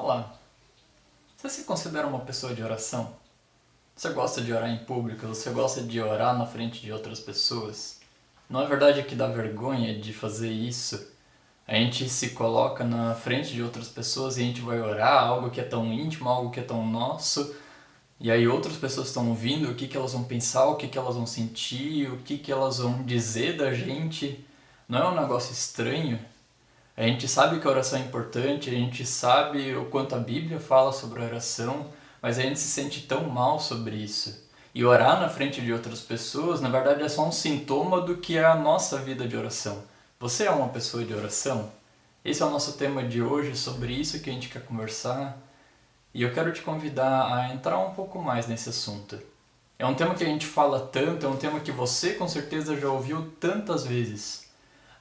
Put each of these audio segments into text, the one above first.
Olá, você se considera uma pessoa de oração? Você gosta de orar em público? Você gosta de orar na frente de outras pessoas? Não é verdade que dá vergonha de fazer isso? A gente se coloca na frente de outras pessoas e a gente vai orar algo que é tão íntimo, algo que é tão nosso, e aí outras pessoas estão ouvindo o que elas vão pensar, o que elas vão sentir, o que elas vão dizer da gente. Não é um negócio estranho? A gente sabe que a oração é importante, a gente sabe o quanto a Bíblia fala sobre a oração, mas a gente se sente tão mal sobre isso. E orar na frente de outras pessoas, na verdade, é só um sintoma do que é a nossa vida de oração. Você é uma pessoa de oração? Esse é o nosso tema de hoje, sobre isso que a gente quer conversar. E eu quero te convidar a entrar um pouco mais nesse assunto. É um tema que a gente fala tanto, é um tema que você com certeza já ouviu tantas vezes.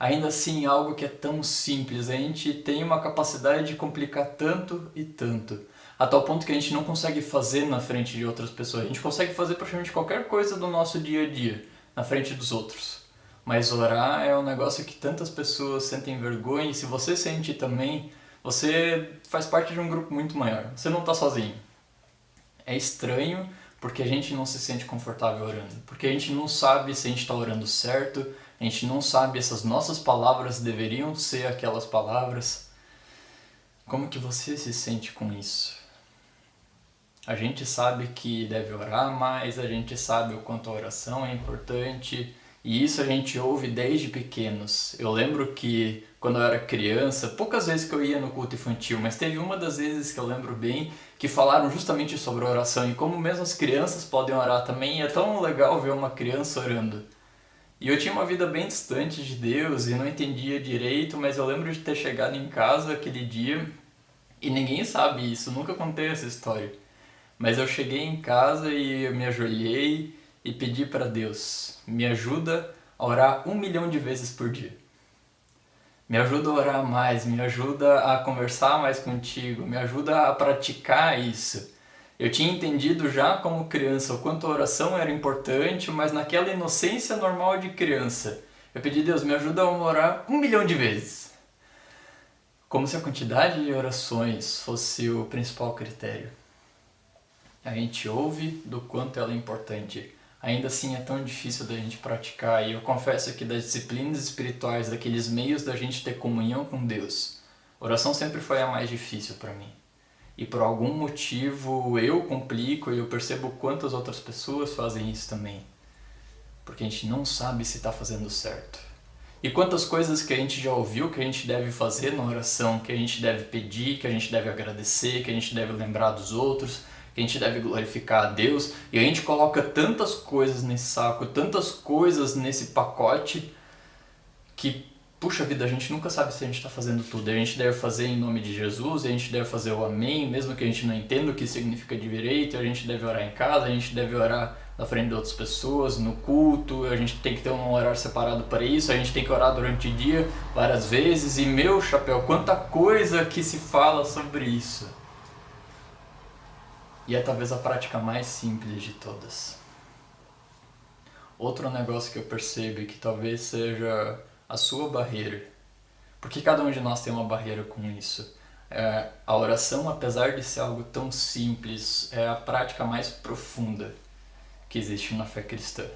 Ainda assim, algo que é tão simples, a gente tem uma capacidade de complicar tanto e tanto, a tal ponto que a gente não consegue fazer na frente de outras pessoas. A gente consegue fazer praticamente qualquer coisa do nosso dia a dia, na frente dos outros. Mas orar é um negócio que tantas pessoas sentem vergonha, e se você sente também, você faz parte de um grupo muito maior. Você não está sozinho. É estranho porque a gente não se sente confortável orando, porque a gente não sabe se a gente está orando certo, a gente não sabe se as nossas palavras deveriam ser aquelas palavras. Como que você se sente com isso? A gente sabe que deve orar mais, a gente sabe o quanto a oração é importante, e isso a gente ouve desde pequenos. Eu lembro que quando eu era criança, poucas vezes que eu ia no culto infantil, mas teve uma das vezes que eu lembro bem, que falaram justamente sobre a oração e como mesmo as crianças podem orar também, e é tão legal ver uma criança orando. E eu tinha uma vida bem distante de Deus e não entendia direito, mas eu lembro de ter chegado em casa aquele dia, e ninguém sabe isso, nunca contei essa história. Mas eu cheguei em casa e eu me ajoelhei e pedi para Deus, me ajuda a orar 1 milhão de vezes por dia. Me ajuda a orar mais, me ajuda a conversar mais contigo, me ajuda a praticar isso. Eu tinha entendido já como criança o quanto a oração era importante, mas naquela inocência normal de criança. Eu pedi, Deus, me ajuda a orar 1 milhão de vezes. Como se a quantidade de orações fosse o principal critério. A gente ouve do quanto ela é importante. Ainda assim é tão difícil da gente praticar, e eu confesso que das disciplinas espirituais, daqueles meios da gente ter comunhão com Deus, a oração sempre foi a mais difícil para mim. E por algum motivo eu complico e eu percebo quantas outras pessoas fazem isso também. Porque a gente não sabe se está fazendo certo. E quantas coisas que a gente já ouviu que a gente deve fazer na oração, que a gente deve pedir, que a gente deve agradecer, que a gente deve lembrar dos outros, que a gente deve glorificar a Deus, e a gente coloca tantas coisas nesse saco, tantas coisas nesse pacote, que, puxa vida, a gente nunca sabe se a gente está fazendo tudo. A gente deve fazer em nome de Jesus, a gente deve fazer o amém, mesmo que a gente não entenda o que significa direito, a gente deve orar em casa, a gente deve orar na frente de outras pessoas, no culto, a gente tem que ter um horário separado para isso, a gente tem que orar durante o dia várias vezes, e meu chapéu, quanta coisa que se fala sobre isso. E é talvez a prática mais simples de todas. Outro negócio que eu percebo e que talvez seja a sua barreira, porque cada um de nós tem uma barreira com isso. A oração, apesar de ser algo tão simples, é a prática mais profunda que existe na fé cristã.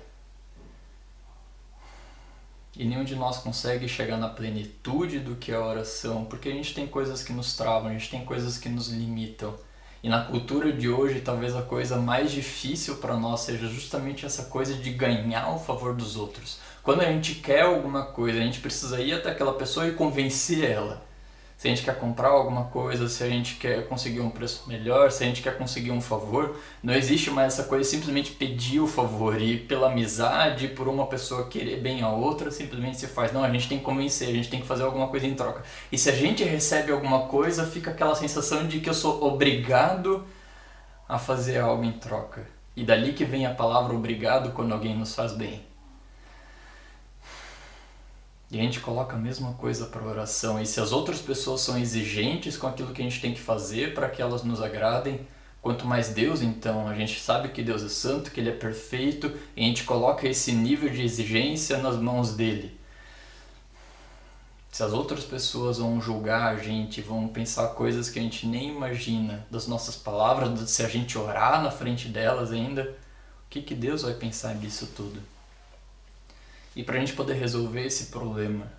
E nenhum de nós consegue chegar na plenitude do que é a oração, porque a gente tem coisas que nos travam, a gente tem coisas que nos limitam. E na cultura de hoje, talvez a coisa mais difícil para nós seja justamente essa coisa de ganhar o favor dos outros. Quando a gente quer alguma coisa, a gente precisa ir até aquela pessoa e convencer ela. Se a gente quer comprar alguma coisa, se a gente quer conseguir um preço melhor, se a gente quer conseguir um favor, não existe mais essa coisa de simplesmente pedir o favor e pela amizade, por uma pessoa querer bem a outra, simplesmente se faz. Não, a gente tem que convencer, a gente tem que fazer alguma coisa em troca. E se a gente recebe alguma coisa, fica aquela sensação de que eu sou obrigado a fazer algo em troca. E dali que vem a palavra obrigado quando alguém nos faz bem. E a gente coloca a mesma coisa para a oração. E se as outras pessoas são exigentes com aquilo que a gente tem que fazer para que elas nos agradem, quanto mais Deus, então, a gente sabe que Deus é santo, que Ele é perfeito, e a gente coloca esse nível de exigência nas mãos dele. Se as outras pessoas vão julgar a gente, vão pensar coisas que a gente nem imagina das nossas palavras, se a gente orar na frente delas ainda, o que Deus vai pensar disso tudo? E para a gente poder resolver esse problema,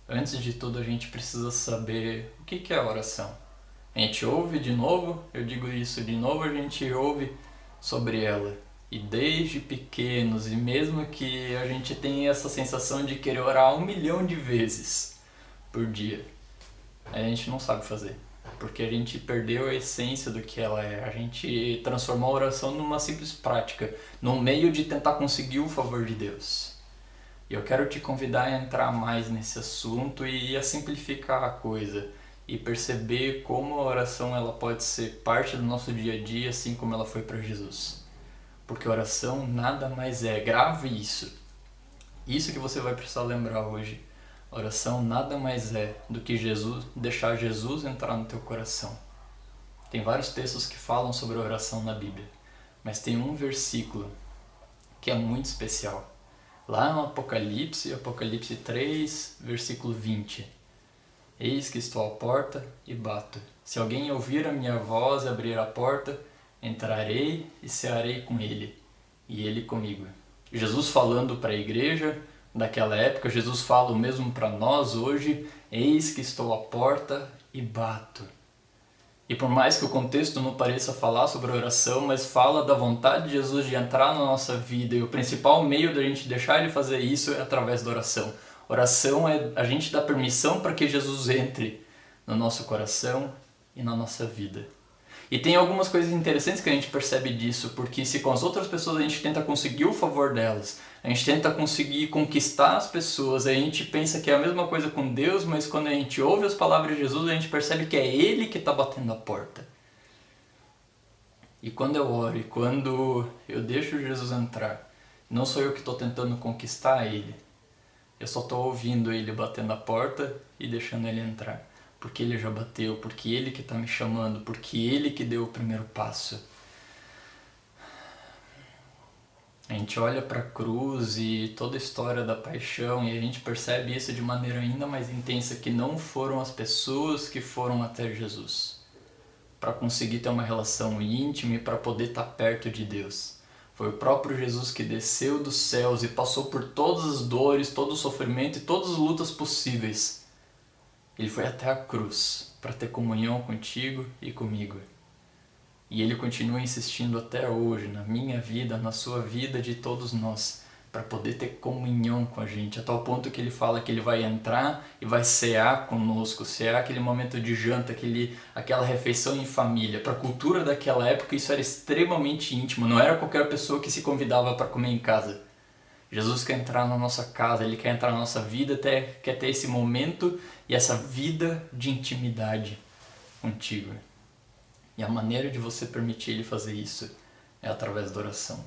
antes de tudo a gente precisa saber o que é a oração. A gente ouve de novo, eu digo isso de novo, a gente ouve sobre ela. E desde pequenos, e mesmo que a gente tenha essa sensação de querer orar 1 milhão de vezes por dia, a gente não sabe fazer. Porque a gente perdeu a essência do que ela é. A gente transformou a oração numa simples prática, num meio de tentar conseguir o favor de Deus. E eu quero te convidar a entrar mais nesse assunto e a simplificar a coisa. E perceber como a oração ela pode ser parte do nosso dia a dia, assim como ela foi para Jesus. Porque a oração nada mais é, grave isso. Isso que você vai precisar lembrar hoje. A oração nada mais é do que deixar Jesus entrar no teu coração. Tem vários textos que falam sobre a oração na Bíblia, mas tem um versículo que é muito especial. Lá no Apocalipse 3, versículo 20. Eis que estou à porta e bato. Se alguém ouvir a minha voz e abrir a porta, entrarei e cearei com ele, e ele comigo. Jesus falando para a igreja daquela época, Jesus fala o mesmo para nós hoje, eis que estou à porta e bato. E por mais que o contexto não pareça falar sobre a oração, mas fala da vontade de Jesus de entrar na nossa vida, e o principal meio da gente deixar ele fazer isso é através da oração. Oração é a gente dar permissão para que Jesus entre no nosso coração e na nossa vida. E tem algumas coisas interessantes que a gente percebe disso, porque se com as outras pessoas a gente tenta conseguir o favor delas, a gente tenta conseguir conquistar as pessoas, a gente pensa que é a mesma coisa com Deus, mas quando a gente ouve as palavras de Jesus, a gente percebe que é Ele que está batendo a porta. E quando eu oro e quando eu deixo Jesus entrar, não sou eu que estou tentando conquistar Ele, eu só estou ouvindo Ele batendo a porta e deixando Ele entrar. Porque Ele já bateu, porque Ele que está me chamando, porque Ele que deu o primeiro passo. A gente olha para a cruz e toda a história da paixão e a gente percebe isso de maneira ainda mais intensa, que não foram as pessoas que foram até Jesus para conseguir ter uma relação íntima e para poder estar perto de Deus. Foi o próprio Jesus que desceu dos céus e passou por todas as dores, todo o sofrimento e todas as lutas possíveis. Ele foi até a cruz para ter comunhão contigo e comigo. E Ele continua insistindo até hoje, na minha vida, na sua vida, de todos nós, para poder ter comunhão com a gente, a tal ponto que Ele fala que Ele vai entrar e vai cear conosco, cear aquele momento de janta, aquela refeição em família. Para a cultura daquela época isso era extremamente íntimo, não era qualquer pessoa que se convidava para comer em casa. Jesus quer entrar na nossa casa, Ele quer entrar na nossa vida, quer ter esse momento e essa vida de intimidade contigo. E a maneira de você permitir Ele fazer isso é através da oração.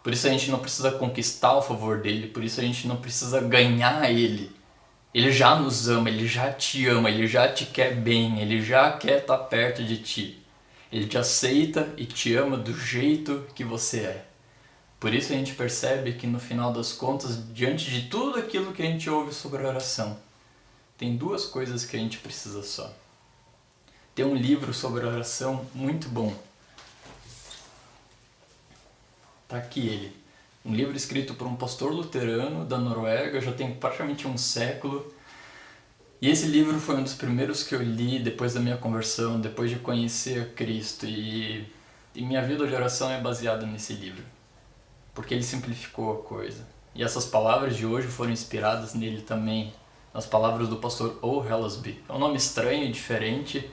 Por isso a gente não precisa conquistar o favor dEle, por isso a gente não precisa ganhar Ele. Ele já nos ama, Ele já te ama, Ele já te quer bem, Ele já quer estar perto de ti. Ele te aceita e te ama do jeito que você é. Por isso a gente percebe que no final das contas, diante de tudo aquilo que a gente ouve sobre a oração, tem duas coisas que a gente precisa só. Tem um livro sobre oração muito bom. Tá aqui ele. Um livro escrito por um pastor luterano da Noruega, já tem praticamente um século. E esse livro foi um dos primeiros que eu li depois da minha conversão, depois de conhecer a Cristo. E minha vida de oração é baseada nesse livro. Porque ele simplificou a coisa. E essas palavras de hoje foram inspiradas nele também, nas palavras do pastor O. Hellasby. É um nome estranho e diferente,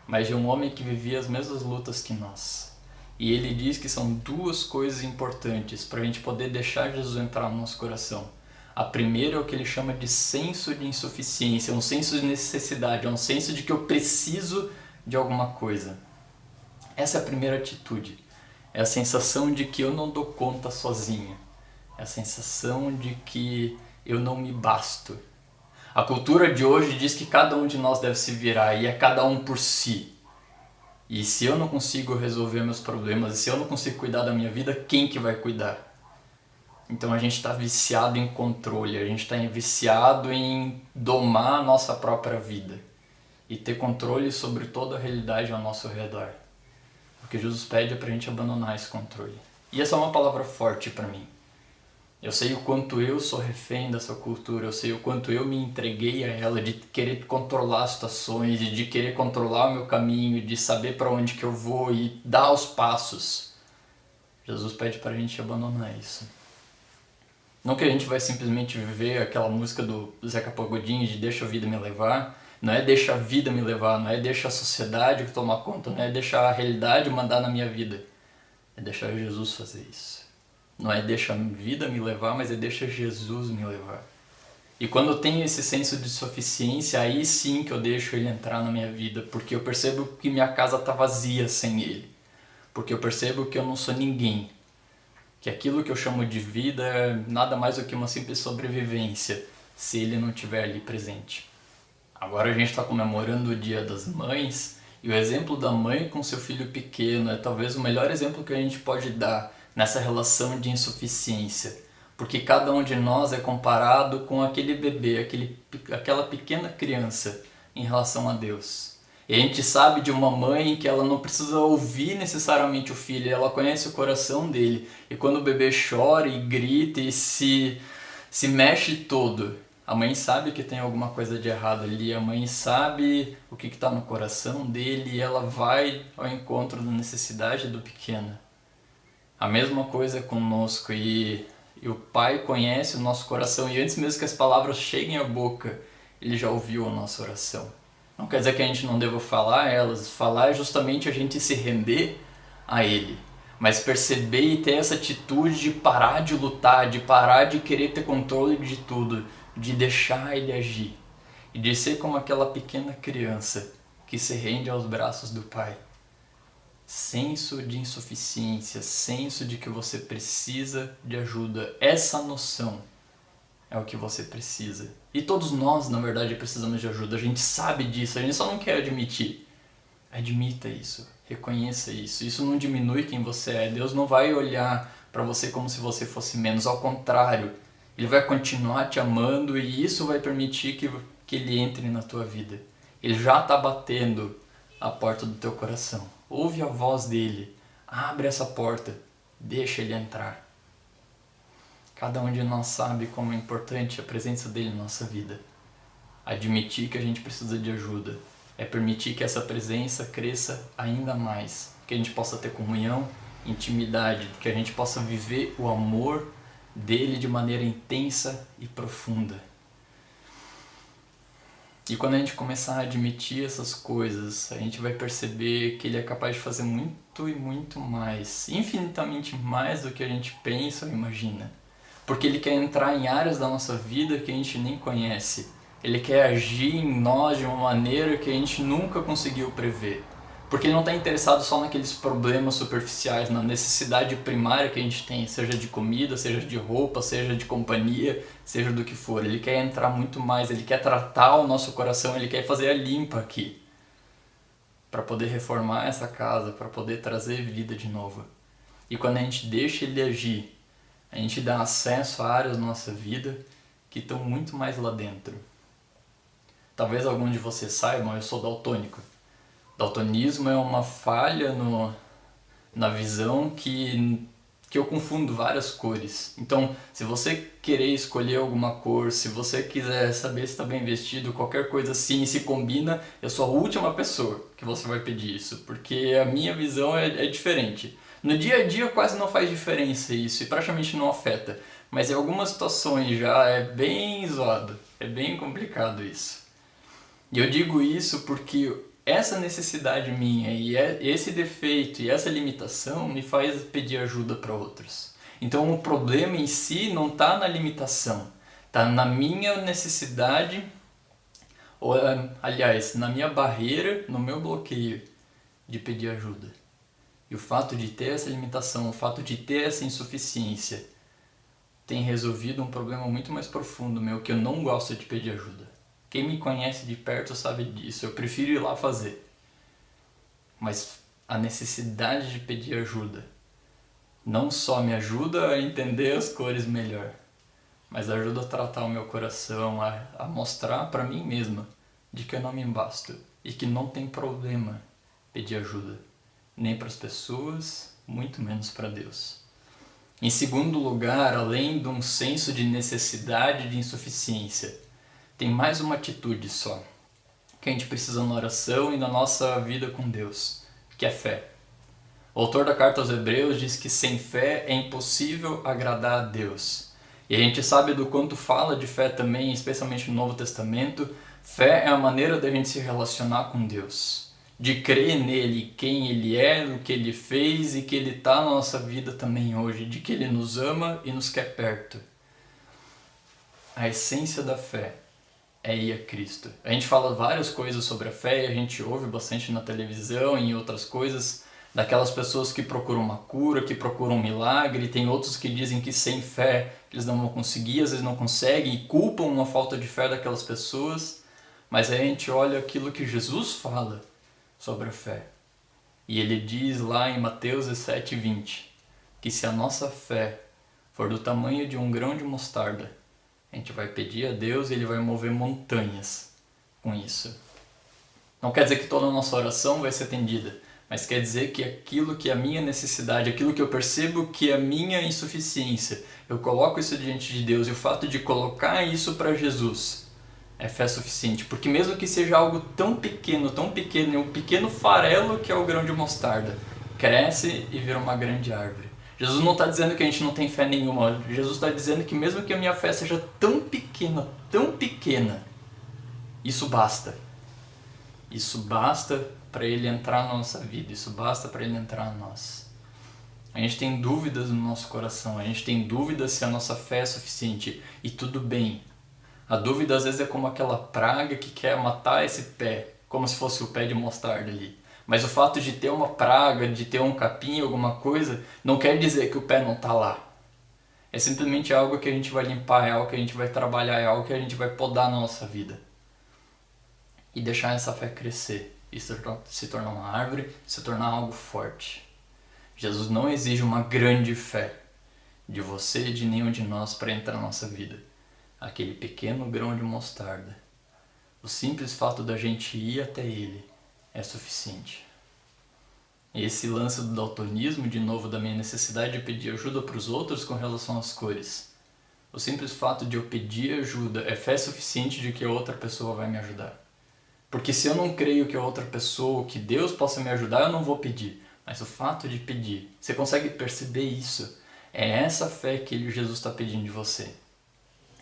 mas de um homem que vivia as mesmas lutas que nós. E ele diz que são duas coisas importantes para a gente poder deixar Jesus entrar no nosso coração. A primeira é o que ele chama de senso de insuficiência, um senso de necessidade, é um senso de que eu preciso de alguma coisa. Essa é a primeira atitude. É a sensação de que eu não dou conta sozinho. É a sensação de que eu não me basto. A cultura de hoje diz que cada um de nós deve se virar e é cada um por si. E se eu não consigo resolver meus problemas, e se eu não consigo cuidar da minha vida, quem que vai cuidar? Então a gente está viciado em controle, a gente está viciado em domar a nossa própria vida e ter controle sobre toda a realidade ao nosso redor. O que Jesus pede é para a gente abandonar esse controle. E essa é uma palavra forte para mim. Eu sei o quanto eu sou refém dessa cultura, eu sei o quanto eu me entreguei a ela, de querer controlar as situações, de querer controlar o meu caminho, de saber para onde que eu vou e dar os passos. Jesus pede para a gente abandonar isso. Não que a gente vai simplesmente viver aquela música do Zeca Pagodinho de deixa a vida me levar. Não é deixa a vida me levar, não é deixa a sociedade tomar conta, não é deixar a realidade mandar na minha vida. É deixar Jesus fazer isso. Não é deixa a vida me levar, mas é deixa Jesus me levar. E quando eu tenho esse senso de suficiência, aí sim que eu deixo ele entrar na minha vida, porque eu percebo que minha casa está vazia sem ele. Porque eu percebo que eu não sou ninguém. Que aquilo que eu chamo de vida é nada mais do que uma simples sobrevivência, se ele não estiver ali presente. Agora a gente está comemorando o Dia das Mães, e o exemplo da mãe com seu filho pequeno é talvez o melhor exemplo que a gente pode dar nessa relação de insuficiência. Porque cada um de nós é comparado com aquele bebê, aquela pequena criança em relação a Deus. E a gente sabe de uma mãe que ela não precisa ouvir necessariamente o filho, ela conhece o coração dele. E quando o bebê chora e grita e se mexe todo, a mãe sabe que tem alguma coisa de errado ali, a mãe sabe o que está no coração dele e ela vai ao encontro da necessidade do pequeno. A mesma coisa é conosco e o Pai conhece o nosso coração e antes mesmo que as palavras cheguem à boca, Ele já ouviu a nossa oração. Não quer dizer que a gente não deva falar elas, falar é justamente a gente se render a Ele. Mas perceber e ter essa atitude de parar de lutar, de parar de querer ter controle de tudo, de deixar Ele agir. E de ser como aquela pequena criança que se rende aos braços do Pai. Senso de insuficiência, senso de que você precisa de ajuda. Essa noção é o que você precisa. E todos nós, na verdade, precisamos de ajuda. A gente sabe disso, a gente só não quer admitir. Admita isso, reconheça isso. Isso não diminui quem você é. Deus não vai olhar para você como se você fosse menos. Ao contrário, Ele vai continuar te amando e isso vai permitir que Ele entre na tua vida. Ele já está batendo a porta do teu coração. Ouve a voz dele. Abre essa porta. Deixa Ele entrar. Cada um de nós sabe como é importante a presença dele na nossa vida. Admitir que a gente precisa de ajuda é permitir que essa presença cresça ainda mais, que a gente possa ter comunhão, intimidade, que a gente possa viver o amor dele de maneira intensa e profunda. E quando a gente começar a admitir essas coisas, a gente vai perceber que ele é capaz de fazer muito e muito mais, infinitamente mais do que a gente pensa ou imagina. Porque ele quer entrar em áreas da nossa vida que a gente nem conhece. Ele quer agir em nós de uma maneira que a gente nunca conseguiu prever. Porque ele não está interessado só naqueles problemas superficiais, na necessidade primária que a gente tem, seja de comida, seja de roupa, seja de companhia, seja do que for. Ele quer entrar muito mais, ele quer tratar o nosso coração, ele quer fazer a limpa aqui. Para poder reformar essa casa, para poder trazer vida de novo. E quando a gente deixa ele agir, a gente dá acesso a áreas da nossa vida que estão muito mais lá dentro. Talvez algum de vocês saibam, eu sou daltônico. Daltonismo é uma falha na visão que eu confundo várias cores. Então, se você querer escolher alguma cor, se você quiser saber se está bem vestido, qualquer coisa assim, se combina, eu sou a última pessoa que você vai pedir isso, porque a minha visão é diferente. No dia a dia quase não faz diferença isso e praticamente não afeta, mas em algumas situações já é bem zoado, é bem complicado isso. E eu digo isso porque essa necessidade minha e esse defeito e essa limitação me faz pedir ajuda para outros. Então o problema em si não está na limitação, está na minha necessidade, ou aliás, na minha barreira, no meu bloqueio de pedir ajuda. E o fato de ter essa limitação, o fato de ter essa insuficiência, tem resolvido um problema muito mais profundo meu, que eu não gosto de pedir ajuda. Quem me conhece de perto sabe disso, eu prefiro ir lá fazer. Mas a necessidade de pedir ajuda não só me ajuda a entender as cores melhor, mas ajuda a tratar o meu coração, a mostrar para mim mesma de que eu não me basto e que não tem problema pedir ajuda, nem para as pessoas, muito menos para Deus. Em segundo lugar, além de um senso de necessidade e de insuficiência, tem mais uma atitude só que a gente precisa na oração e na nossa vida com Deus, que é fé. O autor da carta aos Hebreus diz que sem fé é impossível agradar a Deus. E a gente sabe do quanto fala de fé também, especialmente no Novo Testamento. Fé é a maneira da gente se relacionar com Deus, de crer nele, quem ele é, o que ele fez e que ele está na nossa vida também hoje, de que ele nos ama e nos quer perto. A essência da fé é ir a Cristo. A gente fala várias coisas sobre a fé, a gente ouve bastante na televisão e em outras coisas, daquelas pessoas que procuram uma cura, que procuram um milagre, tem outros que dizem que sem fé eles não vão conseguir, às vezes não conseguem e culpam uma falta de fé daquelas pessoas, mas aí a gente olha aquilo que Jesus fala sobre a fé. E ele diz lá em Mateus 7:20, que se a nossa fé for do tamanho de um grão de mostarda, a gente vai pedir a Deus e Ele vai mover montanhas com isso. Não quer dizer que toda a nossa oração vai ser atendida, mas quer dizer que aquilo que é a minha necessidade, aquilo que eu percebo que é a minha insuficiência, eu coloco isso diante de Deus e o fato de colocar isso para Jesus é fé suficiente. Porque mesmo que seja algo tão pequeno, um pequeno farelo que é o grão de mostarda, cresce e vira uma grande árvore. Jesus não está dizendo que a gente não tem fé nenhuma. Jesus está dizendo que mesmo que a minha fé seja tão pequena, isso basta. Isso basta para Ele entrar na nossa vida. Isso basta para Ele entrar em nós. A gente tem dúvidas no nosso coração. A gente tem dúvidas se a nossa fé é suficiente. E tudo bem. A dúvida às vezes é como aquela praga que quer matar esse pé. Como se fosse o pé de mostarda ali. Mas o fato de ter uma praga, de ter um capim, alguma coisa, não quer dizer que o pé não está lá. É simplesmente algo que a gente vai limpar, é algo que a gente vai trabalhar, é algo que a gente vai podar na nossa vida. E deixar essa fé crescer, e se tornar uma árvore, se tornar algo forte. Jesus não exige uma grande fé de você e de nenhum de nós para entrar na nossa vida. Aquele pequeno grão de mostarda. O simples fato da gente ir até Ele é suficiente. Esse lance do daltonismo, de novo, da minha necessidade de pedir ajuda para os outros com relação às cores. O simples fato de eu pedir ajuda é fé suficiente de que a outra pessoa vai me ajudar. Porque se eu não creio que a outra pessoa, que Deus possa me ajudar, eu não vou pedir. Mas o fato de pedir, você consegue perceber isso? É essa fé que Jesus está pedindo de você.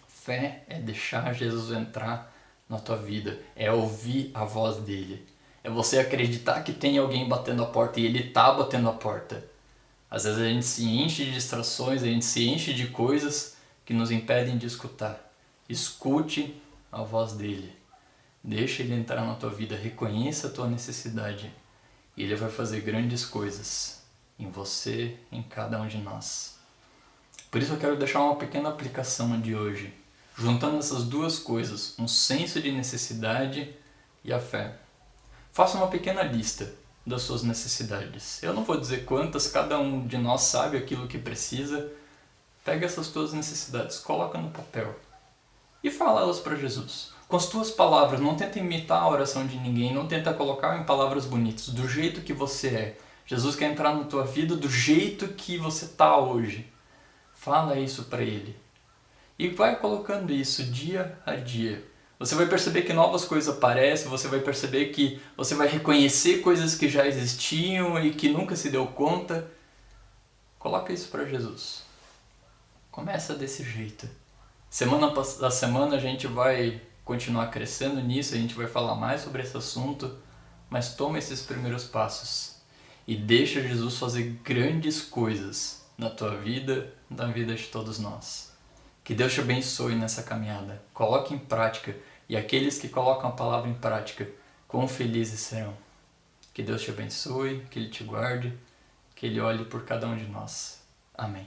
Fé é deixar Jesus entrar na tua vida, é ouvir a voz dele. É você acreditar que tem alguém batendo a porta e ele está batendo a porta. Às vezes a gente se enche de distrações, a gente se enche de coisas que nos impedem de escutar. Escute a voz dele. Deixa ele entrar na tua vida, reconheça a tua necessidade. E ele vai fazer grandes coisas em você, em cada um de nós. Por isso eu quero deixar uma pequena aplicação de hoje, juntando essas duas coisas, um senso de necessidade e a fé. Faça uma pequena lista das suas necessidades. Eu não vou dizer quantas, cada um de nós sabe aquilo que precisa. Pega essas tuas necessidades, coloca no papel e fala elas para Jesus. Com as tuas palavras, não tenta imitar a oração de ninguém, não tenta colocar em palavras bonitas, do jeito que você é. Jesus quer entrar na tua vida do jeito que você está hoje. Fala isso para Ele. E vai colocando isso dia a dia. Você vai perceber que novas coisas aparecem, você vai perceber que você vai reconhecer coisas que já existiam e que nunca se deu conta. Coloca isso para Jesus. Começa desse jeito. Semana a semana a gente vai continuar crescendo nisso, a gente vai falar mais sobre esse assunto, mas toma esses primeiros passos e deixa Jesus fazer grandes coisas na tua vida, na vida de todos nós. Que Deus te abençoe nessa caminhada. Coloque em prática. E aqueles que colocam a palavra em prática, quão felizes serão. Que Deus te abençoe, que Ele te guarde, que Ele olhe por cada um de nós. Amém.